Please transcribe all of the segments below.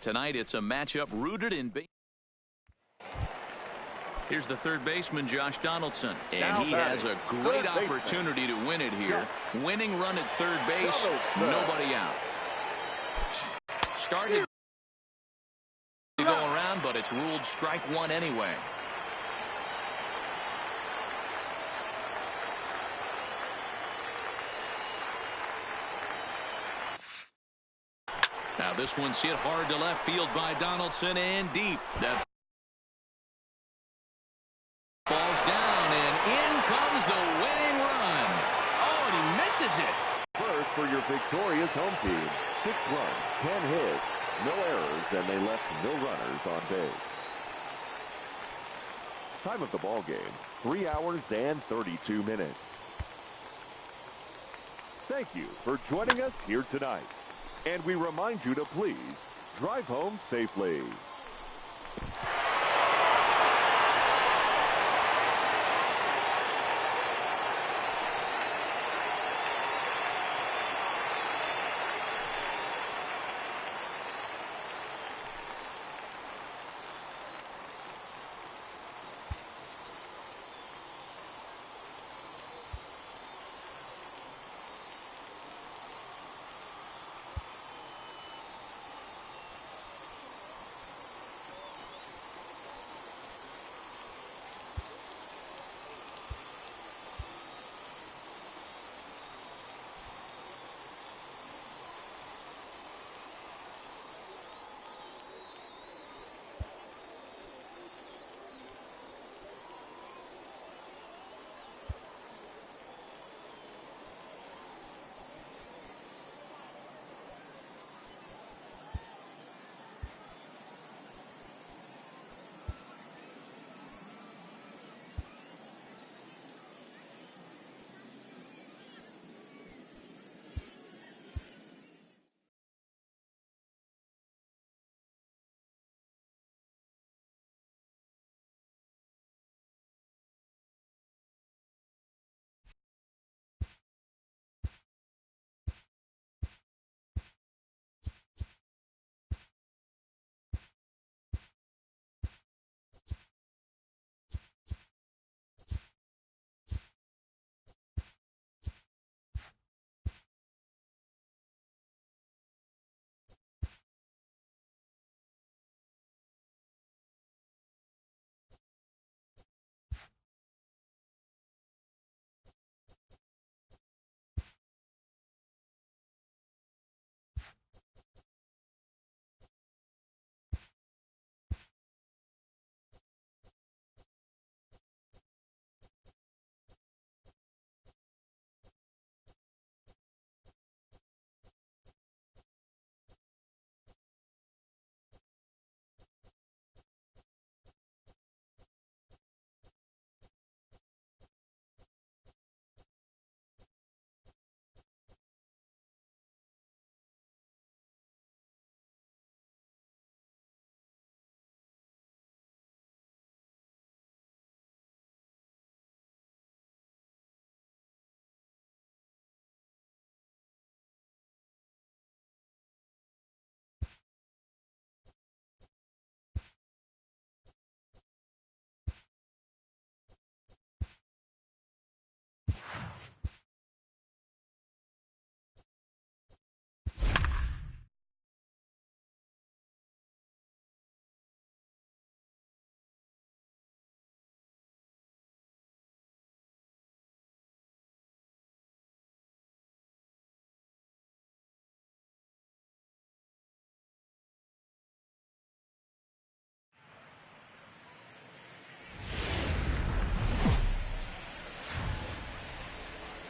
Tonight, it's a matchup rooted in Here's the third baseman, Josh Donaldson. And he has a great opportunity to win it here. Winning run at third base, nobody out. Started to go around, but it's ruled strike one anyway. Now this one's hit hard to left field by Donaldson and deep. That falls down, and in comes the winning run. Oh, and he misses it. First for your victorious home team. 6 runs, 10 hits, no errors, and they left no runners on base. Time of the ball game, 3 hours and 32 minutes. Thank you for joining us here tonight. And we remind you to please drive home safely.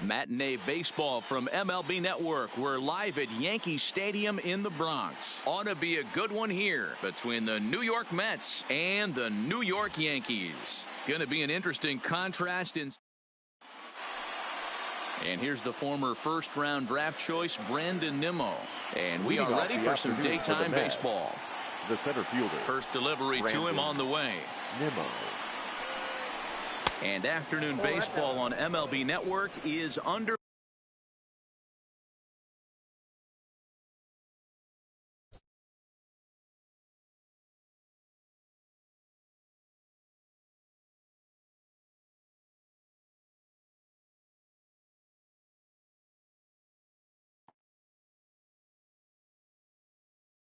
Matinee baseball from MLB Network. We're live at Yankee Stadium in the Bronx. Ought to be a good one here between the New York Mets and the New York Yankees. Going to be an interesting contrast in. And here's the former first-round draft choice, Brandon Nimmo. And we are ready for some daytime baseball. The center fielder. First delivery to him on the way. Nimmo. And afternoon baseball on MLB Network is under.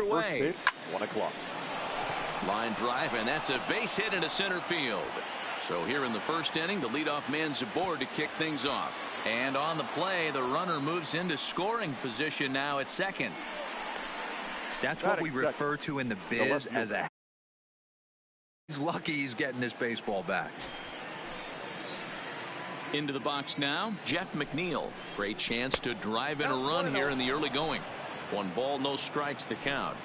First pitch, 1 o'clock. Line drive, and that's a base hit into center field. So here in the first inning, the leadoff man's aboard to kick things off. And on the play, the runner moves into scoring position now at second. That's what we refer to in the biz as a... He's lucky he's getting this baseball back. Into the box now, Jeff McNeil. Great chance to drive in a run here in the early going. 1 ball, no strikes the count.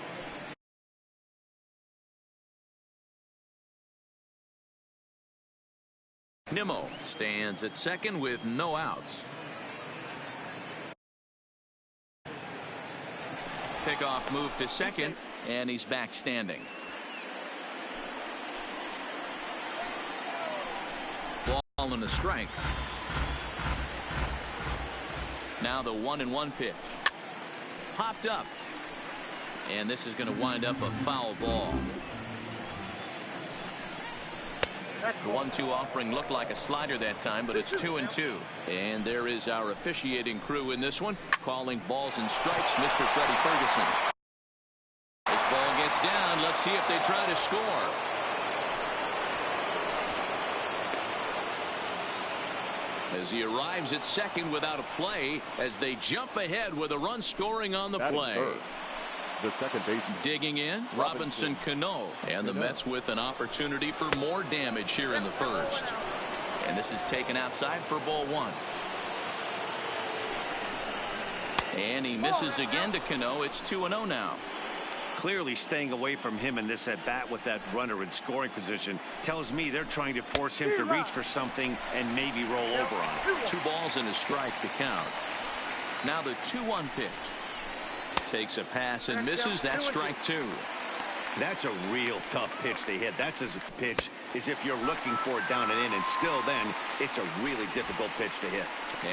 Nimmo stands at second with no outs. Pickoff move to second, and he's back standing. Ball and a strike. Now the 1-1 pitch. Popped up. And this is going to wind up a foul ball. The 1-2 offering looked like a slider that time, but it's 2-2. And there is our officiating crew in this one, calling balls and strikes, Mr. Freddie Ferguson. This ball gets down. Let's see if they try to score. As he arrives at second without a play, as they jump ahead with a run scoring on the play. The second baseman. Digging in, Robinson Cano. And the Mets with an opportunity for more damage here in the first. And this is taken outside for ball 1. And he misses again to Cano. It's 2-0 now. Clearly staying away from him in this at bat with that runner in scoring position tells me they're trying to force him to reach for something and maybe roll over on it. 2 balls and a strike to count. Now the 2-1 pitch. Takes a pass and misses. That's strike 2. That's a real tough pitch to hit. That's as a pitch as if you're looking for it down and in, and still then it's a really difficult pitch to hit.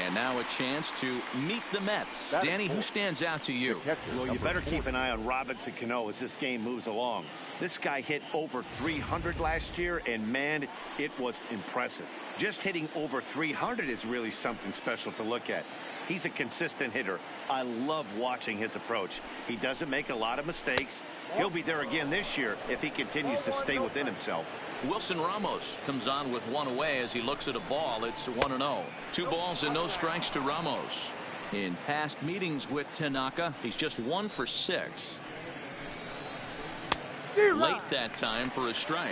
And now a chance to meet the Mets. Danny, who stands out to you? Well, you better keep an eye on Robinson Cano as this game moves along. This guy hit over 300 last year, and man, it was impressive. Just hitting over 300 is really something special to look at. He's a consistent hitter. I love watching his approach. He doesn't make a lot of mistakes. He'll be there again this year if he continues to stay within himself. Wilson Ramos comes on with 1 away as he looks at a ball. It's 1-0. 2 balls and no strikes to Ramos. In past meetings with Tanaka, he's just 1 for 6. Late that time for a strike.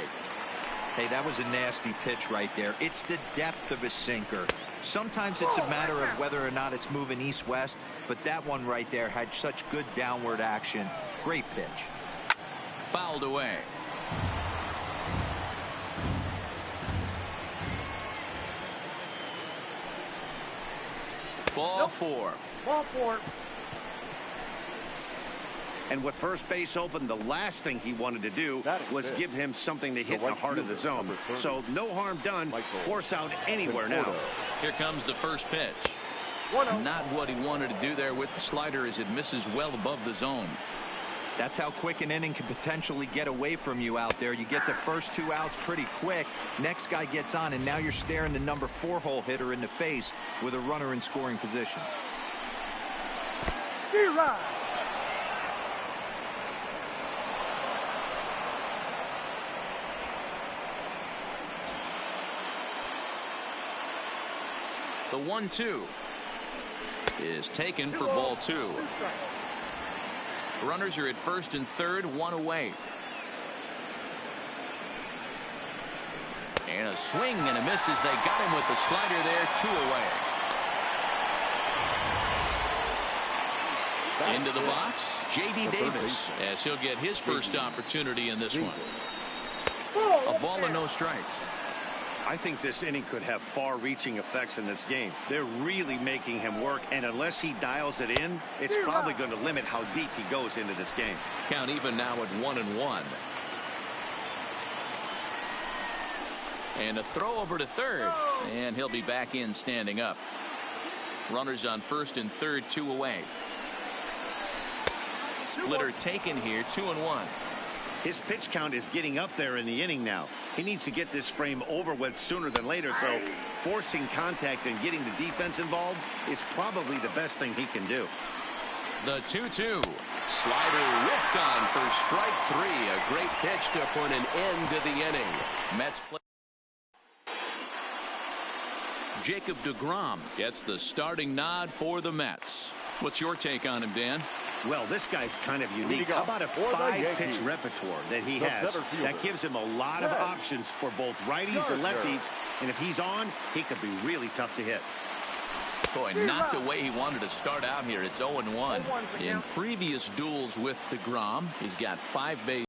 Hey, that was a nasty pitch right there. It's the depth of a sinker. Sometimes it's a matter of whether or not it's moving east-west, but that one right there had such good downward action. Great pitch. Fouled away. Ball 4. Ball 4. And with first base open, the last thing he wanted to do was give him something to hit in the heart of the zone. So no harm done. Force out anywhere now. Here comes the first pitch. Not what he wanted to do there with the slider as it misses well above the zone. That's how quick an inning can potentially get away from you out there. You get the first 2 outs pretty quick. Next guy gets on, and now you're staring the number 4 hole hitter in the face with a runner in scoring position. Barriera. The 1-2 is taken for ball 2. Runners are at first and third, 1 away. And a swing and a miss as they got him with the slider there, 2 away. Into the box, J.D. Davis, as he'll get his first opportunity in this one. A ball and no strikes. I think this inning could have far-reaching effects in this game. They're really making him work, and unless he dials it in, it's probably going to limit how deep he goes into this game. Count even now at 1-1. And a throw over to third, and he'll be back in standing up. Runners on first and third, 2 away. Splitter taken here, 2-1. His pitch count is getting up there in the inning now. He needs to get this frame over with sooner than later, so forcing contact and getting the defense involved is probably the best thing he can do. The 2-2. Slider whiffed on for strike 3. A great pitch to put an end to the inning. Mets play. Jacob deGrom gets the starting nod for the Mets. What's your take on him, Dan? Well, this guy's kind of unique. How about a 5-pitch repertoire that he has? That gives him a lot of options for both righties and lefties. And if he's on, he could be really tough to hit. Boy, not the way he wanted to start out here. It's 0-1. In previous duels with deGrom, he's got 5 bases.